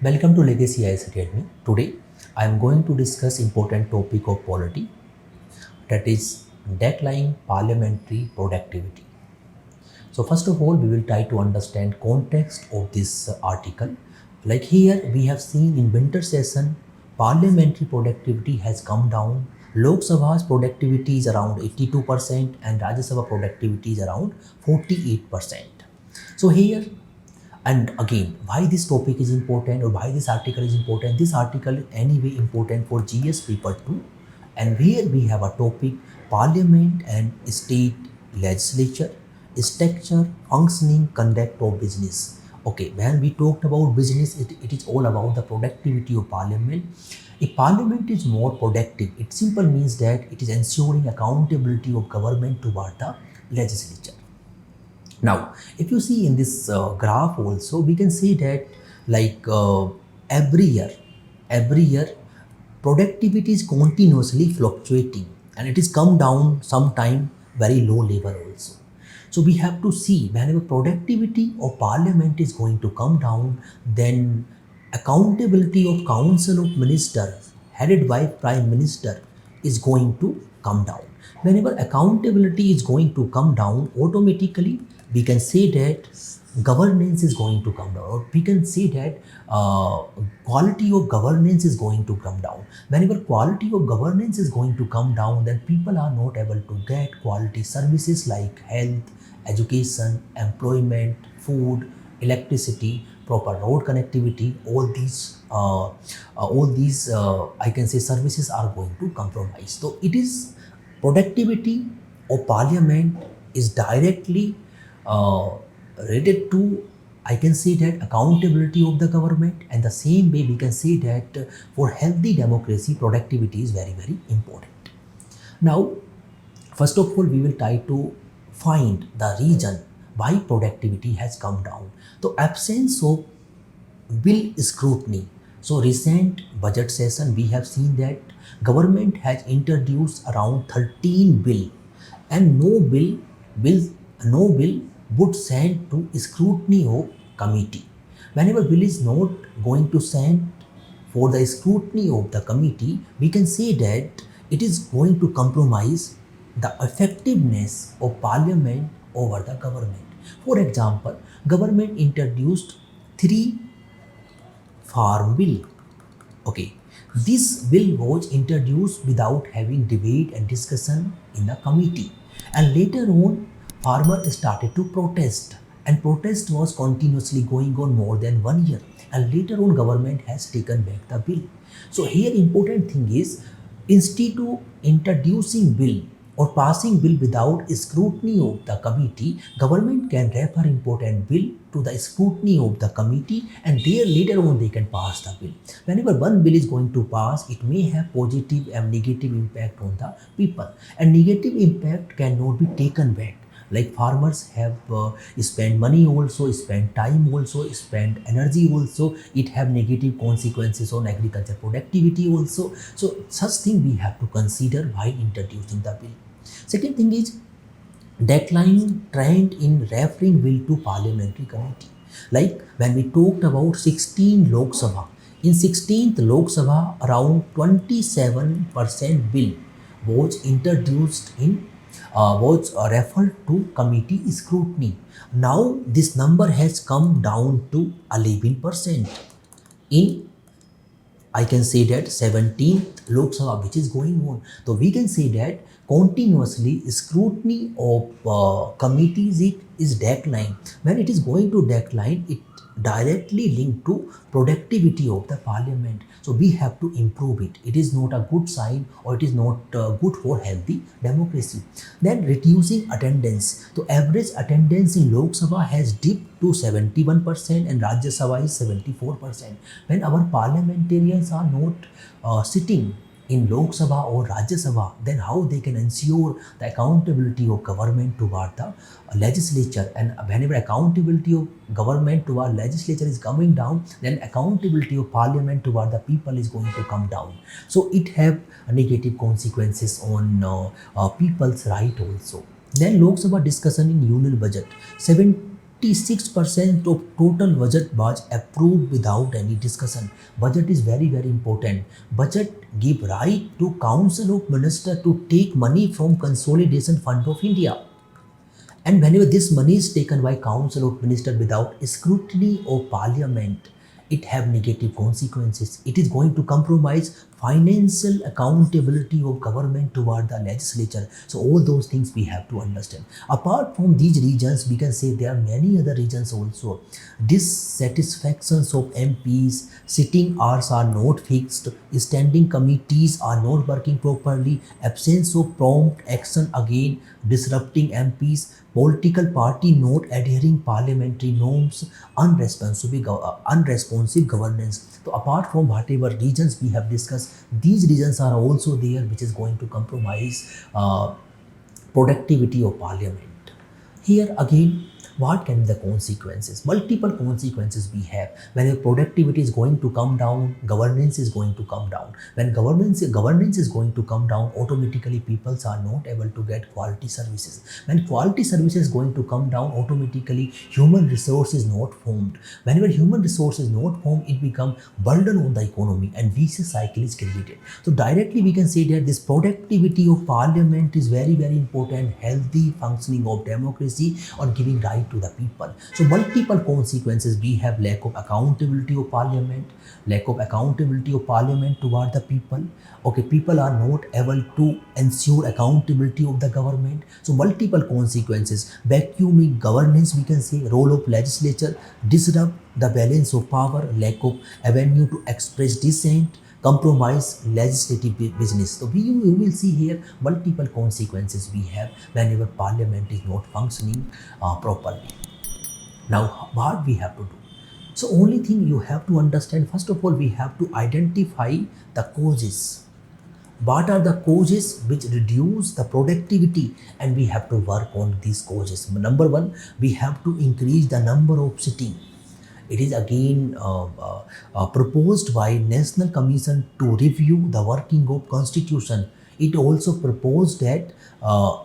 Welcome to Legacy IAS Academy. Today, I am going to discuss important topic of polity, that is declining parliamentary productivity. So first of all, we will try to understand context of this article. Like here, we have seen in winter session, parliamentary productivity has come down. Lok Sabha's productivity is around 82% and Rajya Sabha productivity is around 48%. So here, and again, why this topic is important or why this article is important? This article is anyway important for GS paper 2, and where we have a topic parliament and state legislature, structure, functioning, conduct of business. Okay, when we talked about business, it is all about the productivity of parliament. If parliament is more productive, it simple means that it is ensuring accountability of government toward the legislature. Now, if you see in this graph also, we can see that like every year, productivity is continuously fluctuating and it is come down sometime very low level also. So we have to see whenever productivity of parliament is going to come down, then accountability of council of ministers headed by prime minister is going to come down. Whenever accountability is going to come down, automatically we can say that governance is going to come down, or we can say that quality of governance is going to come down. Whenever quality of governance is going to come down, then people are not able to get quality services like health, education, employment, food, electricity, proper road connectivity. All these I can say services are going to compromise. So it is productivity of parliament is directly uh, related to, I can say that, accountability of the government, and the same way we can say that for healthy democracy productivity is very very important. Now, first of all, we will try to find the reason why productivity has come down. The absence of bill scrutiny. So recent budget session, we have seen that government has introduced around 13 bill, and bill no bill would send to scrutiny of committee. Whenever bill is not going to send for the scrutiny of the committee, we can say that it is going to compromise the effectiveness of parliament over the government. For example, government introduced three farm bill. Okay, this bill was introduced without having debate and discussion in the committee, and later on, farmers started to protest, and protest was continuously going on more than 1 year. And later on, government has taken back the bill. So here, important thing is, instead of introducing bill or passing bill without scrutiny of the committee, government can refer important bill to the scrutiny of the committee, and there later on they can pass the bill. Whenever one bill is going to pass, it may have positive and negative impact on the people, and negative impact cannot be taken back. Like farmers have spent money also, spent time also, spent energy also, it have negative consequences on agriculture productivity also. So such thing we have to consider while introducing the bill. Second thing is declining trend in referring bill to parliamentary committee. Like when we talked about 16 Lok Sabha, in 16th Lok Sabha around 27% bill was introduced in was referred to committee scrutiny. Now this number has come down to 11% in, I can say that, 17th Lok Sabha, which is going on. So we can say that continuously scrutiny of committees it is decline. When it is going to decline, it directly linked to productivity of the parliament. So we have to improve it. It is not a good sign, or it is not good for healthy democracy. Then reducing attendance. So average attendance in Lok Sabha has dipped to 71% and Rajya Sabha is 74%. When our parliamentarians are not sitting in Lok Sabha or Rajya Sabha, then how they can ensure the accountability of government toward the legislature? And whenever accountability of government toward legislature is coming down, then accountability of parliament toward the people is going to come down. So it have negative consequences on people's right also. Then Lok Sabha discussion in union budget. 96% of total budget was approved without any discussion. Budget is very, very important. Budget give right to Council of Minister to take money from Consolidation Fund of India. And whenever this money is taken by Council of Minister without scrutiny of Parliament, it have negative consequences. It is going to compromise financial accountability of government toward the legislature. So all those things we have to understand. Apart from these regions, we can say there are many other regions also. Dissatisfactions of MPs, sitting hours are not fixed, standing committees are not working properly, absence of prompt action again disrupting MPs, political party not adhering parliamentary norms, unresponsive governance. So apart from whatever regions we have discussed, these regions are also there which is going to compromise productivity of parliament. Here again, what can be the consequences? Multiple consequences we have. When your productivity is going to come down, governance is going to come down. When governance is going to come down, automatically people are not able to get quality services. When quality services is going to come down, automatically human resource is not formed. Whenever human resource is not formed, it becomes burden on the economy and vicious cycle is created. So directly we can say that this productivity of parliament is very, very important. Healthy functioning of democracy or giving right to the people. So multiple consequences we have: lack of accountability of parliament, toward the people. Okay, people are not able to ensure accountability of the government. So multiple consequences: vacuuming governance, we can say, role of legislature, disrupt the balance of power, lack of avenue to express dissent, compromise legislative business. So you will see here multiple consequences we have whenever parliament is not functioning properly. Now what we have to do? So only thing you have to understand, first of all, we have to identify the causes. What are the causes which reduce the productivity, and we have to work on these causes. Number one, we have to increase the number of sitting. It is again proposed by National Commission to review the working of Constitution. It also proposed that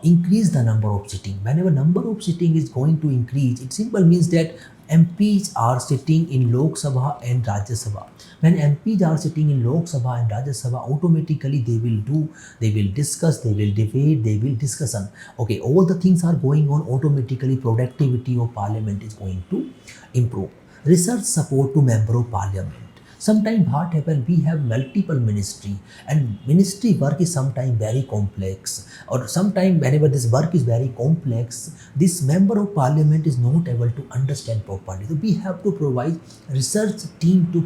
increase the number of sitting. Whenever number of sitting is going to increase, it simply means that MPs are sitting in Lok Sabha and Rajya Sabha. When MPs are sitting in Lok Sabha and Rajya Sabha, automatically they will discuss, they will debate, they will discussion. Okay, all the things are going on, automatically productivity of parliament is going to improve. Research support to member of parliament. Sometimes what happens, we have multiple ministry and ministry work is sometimes very complex, or sometimes whenever this work is very complex, this member of parliament is not able to understand properly. So we have to provide research team to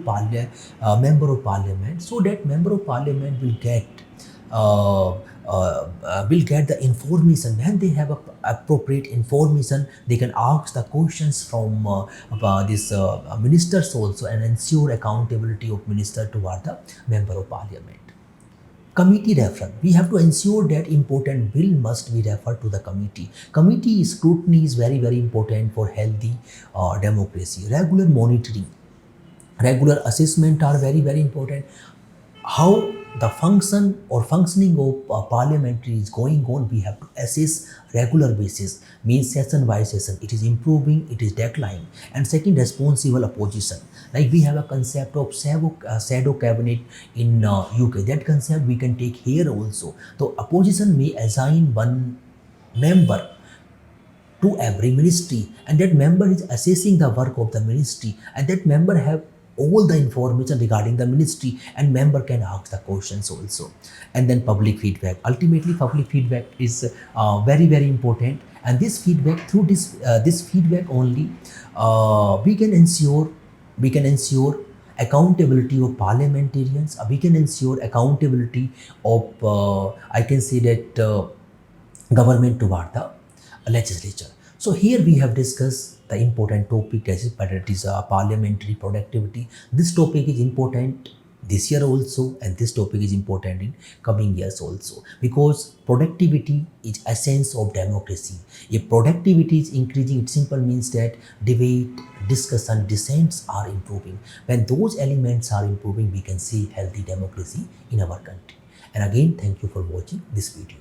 member of parliament, so that member of parliament will get the information. When they have appropriate information, they can ask the questions from these ministers also, and ensure accountability of minister toward the member of parliament. Committee referral. We have to ensure that important bill must be referred to the committee. Committee scrutiny is very, very important for healthy democracy. Regular monitoring, regular assessment are very, very important. How the function or functioning of parliamentary is going on, we have to assess regular basis, means session by session, it is improving, it is declining. And second, responsible opposition. Like we have a concept of shadow cabinet in UK. That concept we can take here also. So opposition may assign one member to every ministry, and that member is assessing the work of the ministry, and that member have all the information regarding the ministry, and member can ask the questions also. And then public feedback. Ultimately, public feedback is very, very important, and this feedback, through this feedback only, we can ensure accountability of parliamentarians. We can ensure accountability of I can say that government toward the legislature. So here we have discussed the important topic, that is parliamentary productivity. This topic is important this year also, and this topic is important in coming years also, because productivity is essence of democracy. If productivity is increasing, it simply means that debate, discussion, dissents are improving. When those elements are improving, we can see healthy democracy in our country. And again, thank you for watching this video.